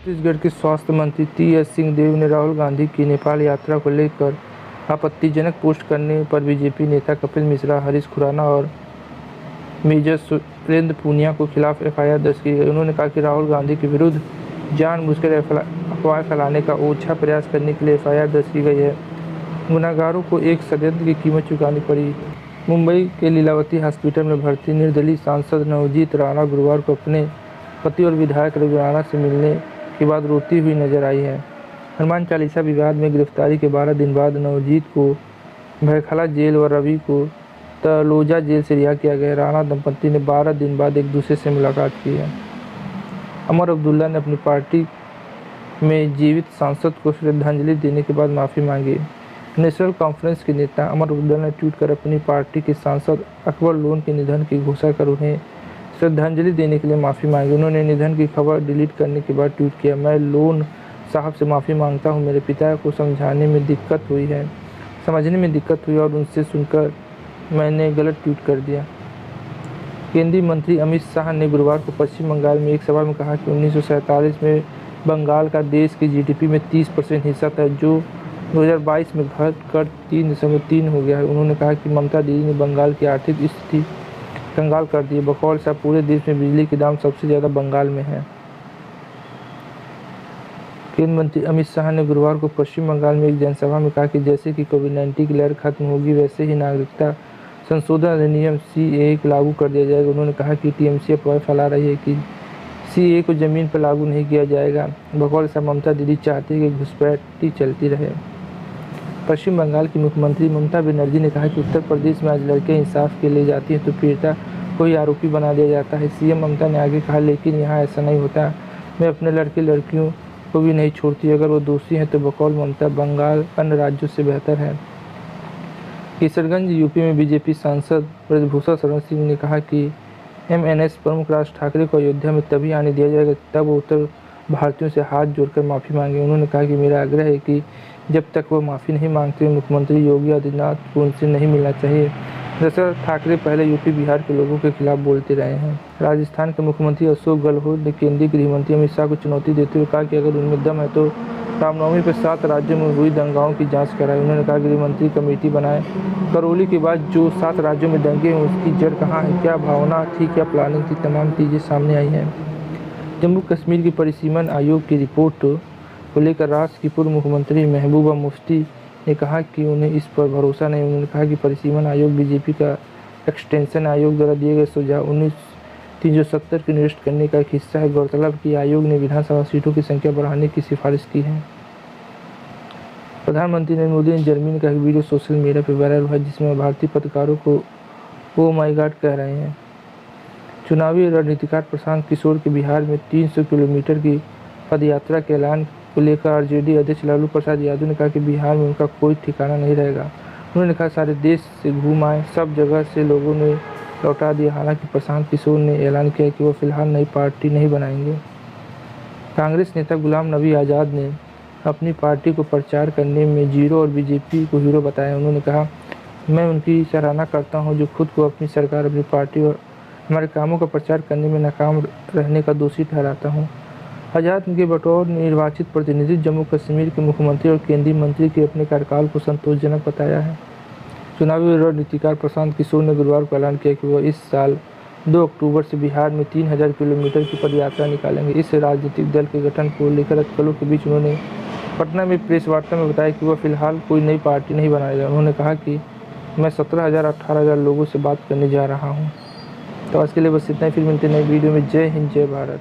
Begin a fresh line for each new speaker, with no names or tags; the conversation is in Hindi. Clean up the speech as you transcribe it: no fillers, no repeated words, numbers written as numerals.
छत्तीसगढ़ के स्वास्थ्य मंत्री टी.एस. सिंहदेव ने राहुल गांधी की नेपाल यात्रा को लेकर आपत्तिजनक पोस्ट करने पर बीजेपी नेता कपिल मिश्रा, हरीश खुराना और मेजर सुरेंद्र पूनिया को खिलाफ एफआईआर दर्ज की गई। उन्होंने कहा कि राहुल गांधी के विरुद्ध जानबूझकर अफवाह फैलाने का ओछा प्रयास करने के लिए एफआईआर दर्ज की गई है। गुनाहगारों को एक षड्यंत्र की कीमत चुकानी पड़ी। मुंबई के लीलावती हॉस्पिटल में भर्ती निर्दलीय सांसद नवजीत राणा गुरुवार को अपने पति और विधायक रवि राणा से मिलने के बाद रोती हुई नजर आई है। हनुमान चालीसा विवाद में गिरफ्तारी के 12 दिन बाद नवजीत को भयखला जेल और रवि को तलोजा जेल से रिहा किया गया। राणा दंपति ने 12 दिन बाद एक दूसरे से मुलाकात की है। अमर अब्दुल्ला ने अपनी पार्टी में जीवित सांसद को श्रद्धांजलि देने के बाद माफ़ी मांगी। नेशनल कॉन्फ्रेंस के नेता अमर अब्दुल्ला ने ट्वीट कर अपनी पार्टी के सांसद अकबर लोन के निधन की घोषणा कर उन्हें श्रद्धांजलि देने के लिए माफ़ी मांगी। उन्होंने निधन की खबर डिलीट करने के बाद ट्वीट किया, मैं लोन साहब से माफ़ी मांगता हूं। मेरे पिता को समझने में दिक्कत हुई और उनसे सुनकर मैंने गलत ट्वीट कर दिया। केंद्रीय मंत्री अमित शाह ने गुरुवार को पश्चिम बंगाल में एक सभा में कहा कि 1947 में बंगाल का देश की जीडीपी में 30% हिस्सा था, जो 2022 में घटकर 3.3 हो गया है। उन्होंने कहा कि ममता दीदी ने बंगाल की आर्थिक स्थिति कंगाल कर दी है। बकौल साहब, पूरे देश में बिजली के दाम सबसे ज़्यादा बंगाल में है। केंद्रीय मंत्री अमित शाह ने गुरुवार को पश्चिम बंगाल में एक जनसभा में कहा कि जैसे कि कोविड-19 की लहर खत्म होगी, वैसे ही नागरिकता संशोधन अधिनियम सीएए को लागू कर दिया जाएगा। उन्होंने कहा कि टीएमसी अफवाह फैला रही है कि सीएए को जमीन पर लागू नहीं किया जाएगा। बकौल साहब, ममता दीदी चाहती है कि घुसपैठी चलती रहे। पश्चिम बंगाल की मुख्यमंत्री ममता बनर्जी ने कहा कि उत्तर प्रदेश में आज लड़कियां इंसाफ के लिए जाती हैं तो पीड़िता को ही आरोपी बना दिया जाता है। सीएम ममता ने आगे कहा, लेकिन यहाँ ऐसा नहीं होता। मैं अपने लड़कियों को भी नहीं छोड़ती। अगर वो दोषी हैं तो बकौल ममता बंगाल अन्य राज्यों से बेहतर है। किशनगंज यूपी में बीजेपी सांसद ब्रजभूषण शरण सिंह ने कहा कि एमएनएस प्रमुख राज ठाकरे को अयोध्या में तभी आने दिया जाएगा तब वो उत्तर भारतीयों से हाथ जोड़कर माफ़ी मांगे। उन्होंने कहा कि मेरा आग्रह है कि जब तक वो माफ़ी नहीं मांगते मुख्यमंत्री योगी आदित्यनाथ को उनसे नहीं मिलना चाहिए। दरअसल ठाकरे पहले यूपी बिहार के लोगों के खिलाफ बोलते रहे हैं। राजस्थान के मुख्यमंत्री अशोक गहलोत ने केंद्रीय गृह मंत्री अमित शाह को चुनौती देते हुए कहा कि अगर उनमें दम है तो रामनवमी पर 7 राज्यों में हुई दंगाओं की जांच कराएं। उन्होंने कहा गृह मंत्री कमेटी बनाए। करौली के बाद जो 7 राज्यों में दंगे हैं उसकी जड़ कहाँ है, क्या भावना थी, क्या प्लानिंग थी, तमाम चीज़ें सामने आई हैं। जम्मू कश्मीर की परिसीमन आयोग की रिपोर्ट को लेकर राज्य की पूर्व मुख्यमंत्री महबूबा मुफ्ती ने कहा कि उन्हें इस पर भरोसा नहीं। उन्होंने कहा कि परिसीमन आयोग बीजेपी का एक्सटेंशन आयोग द्वारा दिए गए सुझाव 19,370 को निरस्त करने का एक हिस्सा है। गौरतलब कि आयोग ने विधानसभा सीटों की संख्या बढ़ाने की सिफारिश की है। प्रधानमंत्री नरेंद्र मोदी ने जर्मनी का एक वीडियो सोशल मीडिया पर वायरल हुआ जिसमें भारतीय पत्रकारों को ओ माय गॉड कह रहे हैं। चुनावी रणनीतिकार प्रशांत किशोर के बिहार में 300 किलोमीटर की पदयात्रा के ऐलान को लेकर आरजेडी अध्यक्ष लालू प्रसाद यादव ने कहा कि बिहार में उनका कोई ठिकाना नहीं रहेगा। उन्होंने कहा सारे देश से घूम आए, सब जगह से लोगों ने लौटा दिया। हालांकि प्रशांत किशोर ने ऐलान किया कि वो फिलहाल नई पार्टी नहीं बनाएंगे। कांग्रेस नेता गुलाम नबी आज़ाद ने अपनी पार्टी को प्रचार करने में जीरो और बीजेपी को हीरो बताया। उन्होंने कहा, मैं उनकी सराहना करता हूं जो खुद को अपनी सरकार, अपनी पार्टी और हमारे कामों का प्रचार करने में नाकाम रहने का दोषी ठहराता हूं। आज़ाद के बतौर निर्वाचित प्रतिनिधि जम्मू कश्मीर के मुख्यमंत्री और केंद्रीय मंत्री के अपने कार्यकाल को संतोषजनक बताया है। चुनावी रणनीतिकार प्रशांत किशोर ने गुरुवार को ऐलान किया कि वह इस साल 2 अक्टूबर से बिहार में 3000 किलोमीटर की पदयात्रा निकालेंगे। इस राजनीतिक दल के गठन को लेकर अटकलों के बीच उन्होंने पटना में प्रेस वार्ता में बताया कि वह फिलहाल कोई नई पार्टी नहीं बनाएगा। उन्होंने कहा कि मैं 17,000-18,000 लोगों से बात करने जा रहा हूं। तो आज के लिए बस इतना ही, फिर मिलते नए वीडियो में। जय हिंद, जय भारत।